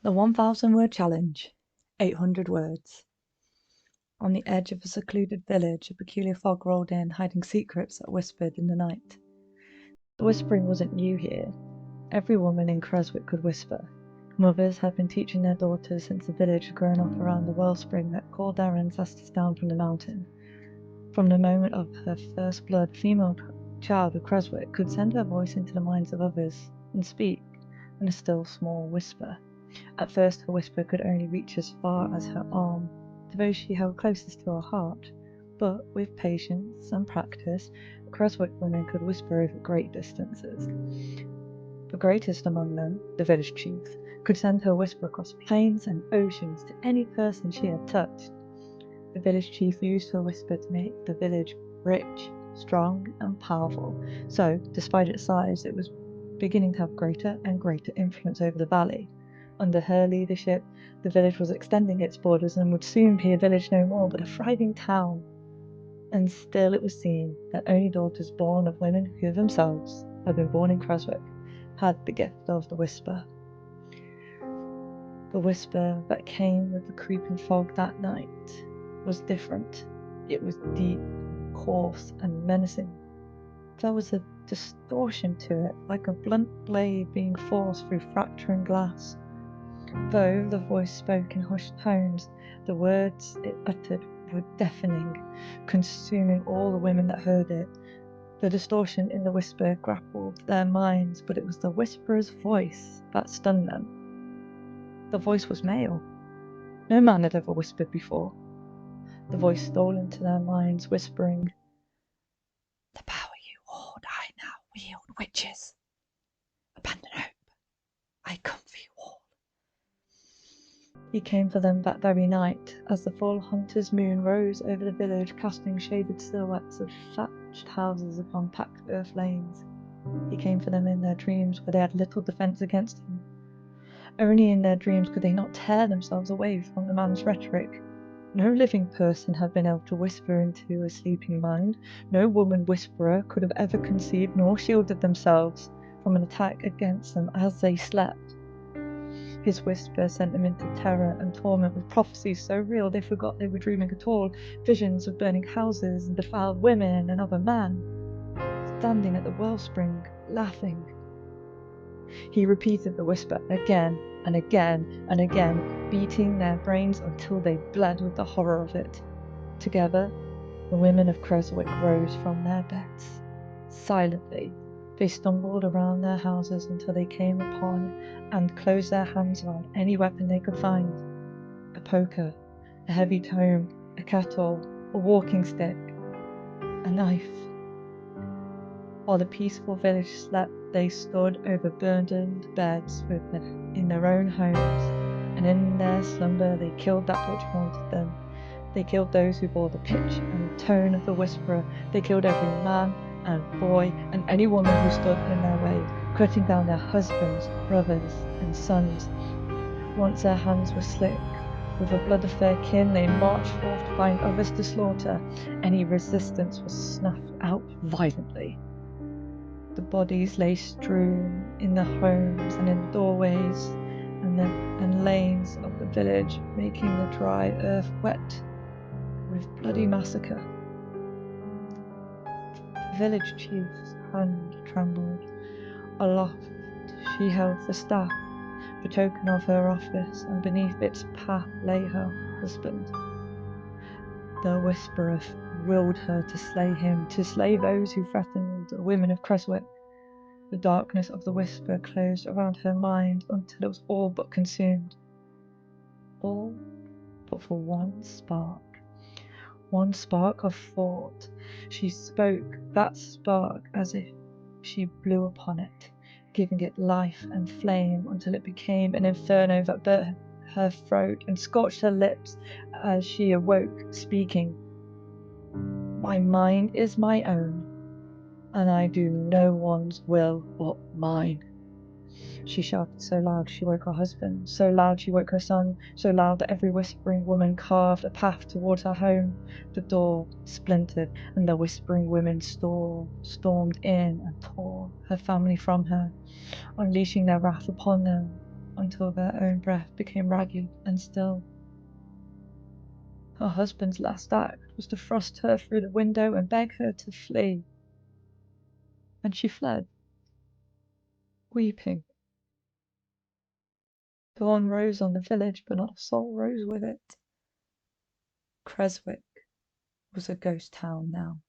The 1,000-word challenge. 800 words. On the edge of a secluded village, a peculiar fog rolled in, hiding secrets that whispered in the night. The whispering wasn't new here. Every woman in Creswick could whisper. Mothers had been teaching their daughters since the village had grown up around the wellspring that called their ancestors down from the mountain. From the moment of her first blood, a female child of Creswick could send her voice into the minds of others and speak in a still small whisper. At first, her whisper could only reach as far as her arm, to those she held closest to her heart. But with patience and practice, Creswick women could whisper over great distances. The greatest among them, the village chief, could send her whisper across plains and oceans to any person she had touched. The village chief used her whisper to make the village rich, strong, and powerful. So, despite its size, it was beginning to have greater and greater influence over the valley. Under her leadership, the village was extending its borders and would soon be a village no more, but a thriving town. And still it was seen that only daughters born of women who themselves had been born in Creswick had the gift of the whisper. The whisper that came with the creeping fog that night was different. It was deep, coarse, and menacing. There was a distortion to it, like a blunt blade being forced through fracturing glass. Though the voice spoke in hushed tones, the words it uttered were deafening, consuming all the women that heard it. The distortion in the whisper grappled their minds, but it was the whisperer's voice that stunned them. The voice was male. No man had ever whispered before. The voice stole into their minds, whispering, "The power you hold, I now wield, witches. Abandon hope. I come for you all." He came for them that very night, as the full hunter's moon rose over the village, casting shaded silhouettes of thatched houses upon packed earth lanes. He came for them in their dreams, where they had little defence against him. Only in their dreams could they not tear themselves away from the man's rhetoric. No living person had been able to whisper into a sleeping mind. No woman whisperer could have ever conceived nor shielded themselves from an attack against them as they slept. His whisper sent them into terror and torment with prophecies so real they forgot they were dreaming at all, visions of burning houses and defiled women and other men, standing at the wellspring, laughing. He repeated the whisper again and again and again, beating their brains until they bled with the horror of it. Together, the women of Creswick rose from their beds. Silently, they stumbled around their houses until they came upon and closed their hands around any weapon they could find. A poker, a heavy tome, a kettle, a walking stick, a knife. While the peaceful village slept, they stood over burdened beds in their own homes, and in their slumber they killed that which haunted them. They killed those who bore the pitch and tone of the whisperer. They killed every man and boy and any woman who stood in their way, cutting down their husbands, brothers, and sons. Once their hands were slick with the blood of their kin, they marched forth to find others to slaughter. Any resistance was snuffed out violently. The bodies lay strewn in the homes and in the doorways and lanes of the village, making the dry earth wet with bloody massacre. The village chief's hand trembled. Aloft she held the staff, the token of her office, and beneath its path lay her husband. The whisperer willed her to slay him, to slay those who threatened the women of Creswick. The darkness of the whisper closed around her mind until it was all but consumed. All but for one spark of thought. She spoke that spark as if she blew upon it, giving it life and flame until it became an inferno that burnt her throat and scorched her lips as she awoke, speaking. "My mind is my own, and I do no one's will but mine." She shouted so loud she woke her husband, so loud she woke her son, so loud that every whispering woman carved a path towards her home. The door splintered, and the whispering women stormed in and tore her family from her, unleashing their wrath upon them. until their own breath became ragged and still. Her husband's last act was to thrust her through the window and beg her to flee. And she fled, weeping. Dawn rose on the village, but not a soul rose with it. Creswick was a ghost town now.